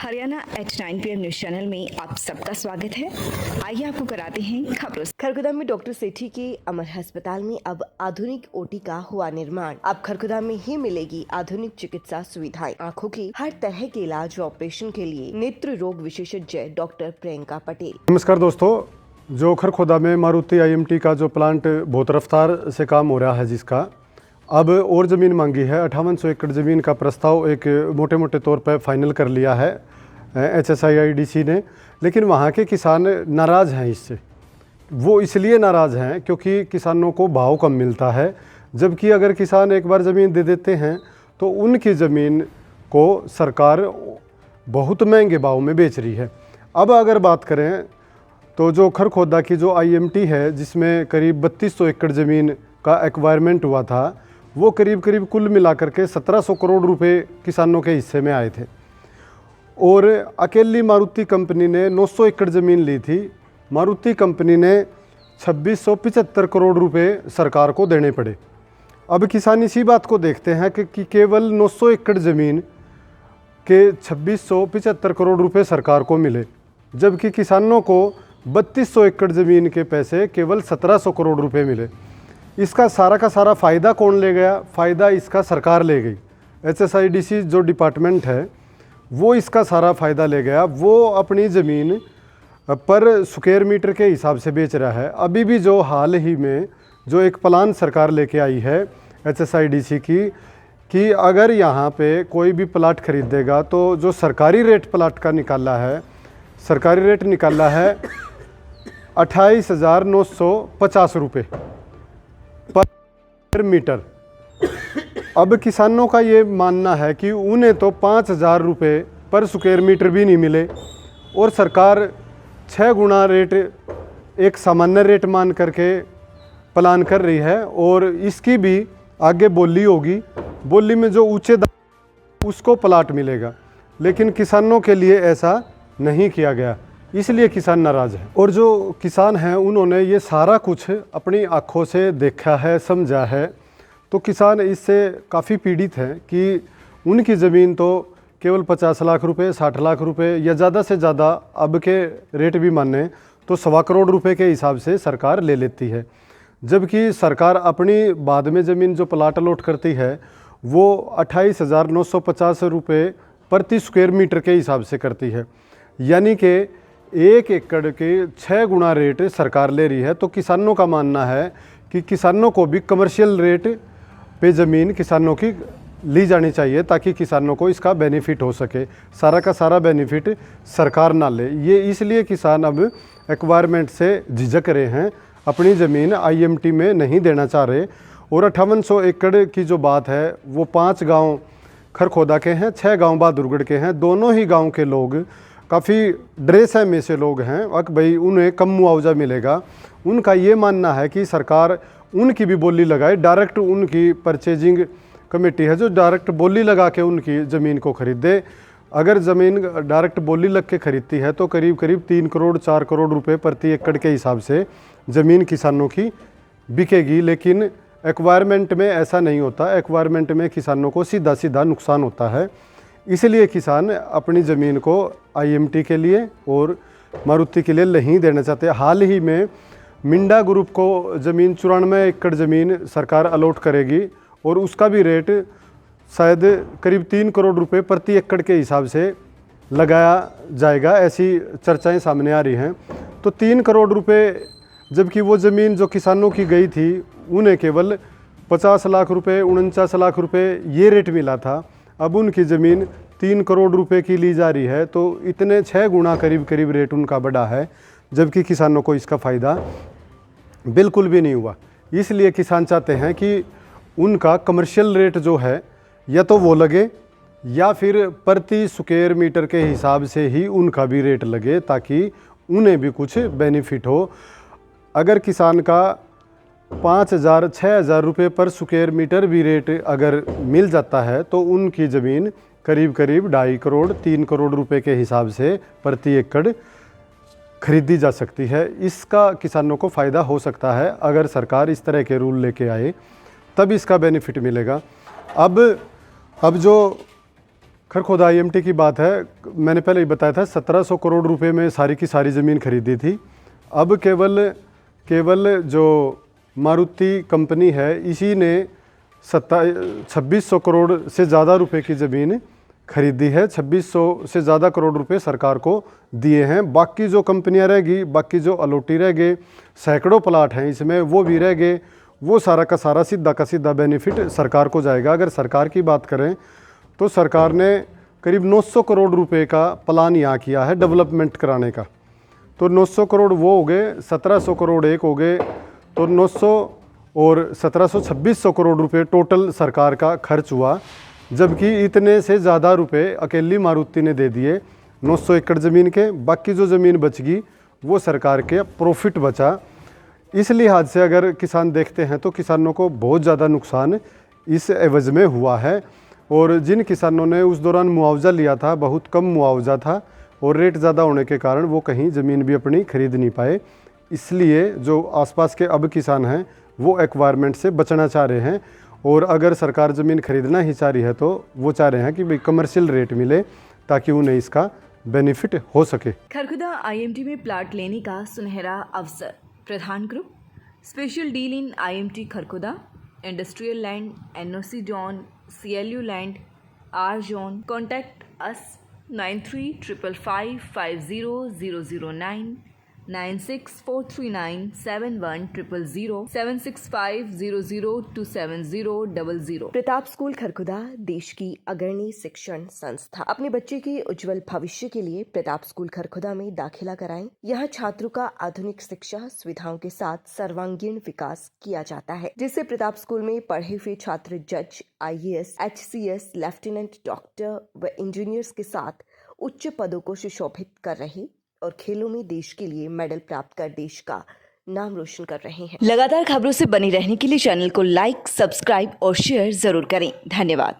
Haryana H9 PM news channel में आप सबका स्वागत है। आइए आपको कराते हैं खबरों। खरगोदा में डॉक्टर सेठी के अमर अस्पताल में अब आधुनिक ओटी का हुआ निर्माण। अब खरगोदा में ही मिलेगी आधुनिक चिकित्सा सुविधाएं। आँखों की हर तरह के इलाज व ऑपरेशन के लिए नेत्र रोग विशेषज्ञ डॉक्टर प्रियंका पटेल। नमस्कार दोस्तों, जो खरगोदा में मारुति IMT का जो प्लांट बहुत रफ्तार से काम हो रहा है, जिसका अब और ज़मीन मांगी है। 5800 एकड़ ज़मीन का प्रस्ताव एक मोटे मोटे तौर पर फाइनल कर लिया है HSIIDC ने, लेकिन वहाँ के किसान नाराज़ हैं इससे। वो इसलिए नाराज़ हैं क्योंकि किसानों को भाव कम मिलता है, जबकि अगर किसान एक बार ज़मीन दे देते हैं तो उनकी ज़मीन को सरकार बहुत महंगे भाव में बेच रही है। अब अगर बात करें तो जो खरगोदा की जो IMT है, जिसमें करीब 3200 एकड़ ज़मीन का एक्वायरमेंट हुआ था, वो करीब कुल मिलाकर के 1700 करोड़ रुपए किसानों के हिस्से में आए थे। और अकेली मारुति कंपनी ने 900 एकड़ ज़मीन ली थी। मारुति कंपनी ने 2675 करोड़ रुपए सरकार को देने पड़े। अब किसान इसी बात को देखते हैं कि केवल 900 एकड़ ज़मीन के 2675 करोड़ रुपए सरकार को मिले, जबकि किसानों को 3200 एकड़ ज़मीन के पैसे केवल 1700 करोड़ रुपए मिले। इसका सारा का सारा फ़ायदा कौन ले गया? फ़ायदा इसका सरकार ले गई। HSIDC जो डिपार्टमेंट है वो इसका सारा फ़ायदा ले गया। वो अपनी ज़मीन पर स्क्वायर मीटर के हिसाब से बेच रहा है। अभी भी जो हाल ही में जो एक प्लान सरकार लेके आई है HSIDC की, कि अगर यहाँ पे कोई भी प्लाट खरीदेगा तो जो सरकारी रेट प्लाट का निकाला है, सरकारी रेट निकाला है 28,950 रुपये पर मीटर। अब किसानों का ये मानना है कि उन्हें तो 5,000 रुपये पर स्क्वायर मीटर भी नहीं मिले, और सरकार 6 गुना रेट एक सामान्य रेट मान करके प्लान कर रही है। और इसकी भी आगे बोली होगी, बोली में जो ऊंचे दाम उसको प्लाट मिलेगा, लेकिन किसानों के लिए ऐसा नहीं किया गया, इसलिए किसान नाराज़ है। और जो किसान हैं उन्होंने ये सारा कुछ अपनी आँखों से देखा है, समझा है, तो किसान इससे काफ़ी पीड़ित हैं कि उनकी ज़मीन तो केवल 50 लाख रुपए, 60 लाख रुपए या ज़्यादा से ज़्यादा अब के रेट भी माने तो 1.25 करोड़ रुपए के हिसाब से सरकार ले लेती है, जबकि सरकार अपनी बाद में ज़मीन जो प्लाट अलॉट करती है वो 28,950 रुपये प्रति स्क्वायर मीटर के हिसाब से करती है, यानी कि 1 एकड़ के 6 गुना रेट सरकार ले रही है। तो किसानों का मानना है कि किसानों को भी कमर्शियल रेट पे ज़मीन किसानों की ली जानी चाहिए, ताकि किसानों को इसका बेनिफिट हो सके। सारा का सारा बेनिफिट सरकार ना ले। ये इसलिए किसान अब एक्वायरमेंट से झिझक रहे हैं, अपनी ज़मीन IMT में नहीं देना चाह रहे। और 5800 एकड़ की जो बात है वो 5 गांव खरगोदा के हैं, 6 गांव बहादुरगढ़ के हैं। दोनों ही गांव के लोग काफ़ी ड्रेस है में से लोग हैं, अब भाई उन्हें कम मुआवजा मिलेगा। उनका ये मानना है कि सरकार उनकी भी बोली लगाए, डायरेक्ट उनकी परचेजिंग कमेटी है जो डायरेक्ट बोली लगा के उनकी ज़मीन को खरीदे। अगर ज़मीन डायरेक्ट बोली लग के खरीदती है तो करीब 3 करोड़ 4 करोड़ रुपए प्रति एकड़ के हिसाब से ज़मीन किसानों की बिकेगी। लेकिन एक्वायरमेंट में ऐसा नहीं होता। एक्वायरमेंट में किसानों को सीधा नुकसान होता है, इसलिए किसान अपनी ज़मीन को IMT के लिए और मारुति के लिए नहीं देना चाहते। हाल ही में मिंडा ग्रुप को ज़मीन 94 एकड़ ज़मीन सरकार अलॉट करेगी, और उसका भी रेट शायद करीब 3 करोड़ रुपए प्रति एकड़ के हिसाब से लगाया जाएगा, ऐसी चर्चाएं सामने आ रही हैं। तो 3 करोड़ रुपए, जबकि वो ज़मीन जो किसानों की गई थी उन्हें केवल 50 लाख रुपए, 49 लाख रुपए ये रेट मिला था। अब उनकी ज़मीन 3 करोड़ रुपए की ली जा रही है, तो इतने 6 गुना करीब रेट उनका बढ़ा है, जबकि किसानों को इसका फ़ायदा बिल्कुल भी नहीं हुआ। इसलिए किसान चाहते हैं कि उनका कमर्शियल रेट जो है या तो वो लगे, या फिर प्रति स्क्वायर मीटर के हिसाब से ही उनका भी रेट लगे, ताकि उन्हें भी कुछ बेनिफिट हो। अगर किसान का 5,000 6,000 रुपये पर स्क्वायर मीटर भी रेट अगर मिल जाता है तो उनकी ज़मीन करीब 2.5 करोड़ 3 करोड़ रुपए के हिसाब से प्रति एकड़ खरीदी जा सकती है। इसका किसानों को फ़ायदा हो सकता है। अगर सरकार इस तरह के रूल लेके आए तब इसका बेनिफिट मिलेगा। अब जो खरखोदा आईएमटी की बात है, मैंने पहले ही बताया था 1700 करोड़ रुपए में सारी की सारी ज़मीन खरीदी थी। अब केवल जो मारुति कंपनी है इसी ने 2600 करोड़ से ज़्यादा रुपए की ज़मीन खरीदी है। 2600 से ज़्यादा करोड़ रुपए सरकार को दिए हैं। बाकी जो कंपनियां रहेगी, बाकी जो अलॉटी रह गए, सैकड़ों प्लाट हैं इसमें, वो भी रह गए, वो सारा का सारा सीधा का सीधा बेनिफिट सरकार को जाएगा। अगर सरकार की बात करें तो सरकार ने करीब 900 करोड़ रुपए का प्लान यहाँ किया है डेवलपमेंट कराने का। तो 900 करोड़ वो हो गए, 1700 करोड़ एक हो गए, तो 900 और 1700 2600 करोड़ रुपए टोटल सरकार का खर्च हुआ। जबकि इतने से ज़्यादा रुपए अकेली मारुति ने दे दिए 900 एकड़ ज़मीन के। बाकी जो ज़मीन बच गई वो सरकार के प्रॉफिट बचा। इस लिहाज से अगर किसान देखते हैं तो किसानों को बहुत ज़्यादा नुकसान इस एवज में हुआ है। और जिन किसानों ने उस दौरान मुआवजा लिया था, बहुत कम मुआवजा था और रेट ज़्यादा होने के कारण वो कहीं ज़मीन भी अपनी खरीद नहीं पाए। इसलिए जो आसपास के अब किसान हैं वो एक्वायरमेंट से बचना चाह रहे हैं। और अगर सरकार ज़मीन खरीदना ही चाह रही है तो वो चाह रहे हैं कि भाई कमर्शियल रेट मिले ताकि उन्हें इसका बेनिफिट हो सके। खरखुदा आईएमटी में प्लाट लेने का सुनहरा अवसर। Pradhan group special deal in IMT Kharkhoda, industrial land, NOC zone, CLU land, R zone. Contact us 9355500009, 9643971000, 7650027000। Pratap school Kharkhoda देश की अग्रणी शिक्षण संस्था। अपने बच्चे के उज्जवल भविष्य के लिए प्रताप स्कूल खरखुदा में दाखिला कराएं। यहाँ छात्रों का आधुनिक शिक्षा सुविधाओं के साथ सर्वांगीण विकास किया जाता है, जिससे प्रताप स्कूल में पढ़े हुए छात्र जज, IAS, HCS, लेफ्टिनेंट, डॉक्टर व इंजीनियर्स के साथ उच्च पदों को सुशोभित कर रहे और खेलों में देश के लिए मेडल प्राप्त कर देश का नाम रोशन कर रहे हैं। लगातार खबरों से बने रहने के लिए चैनल को लाइक, सब्सक्राइब और शेयर जरूर करें। धन्यवाद।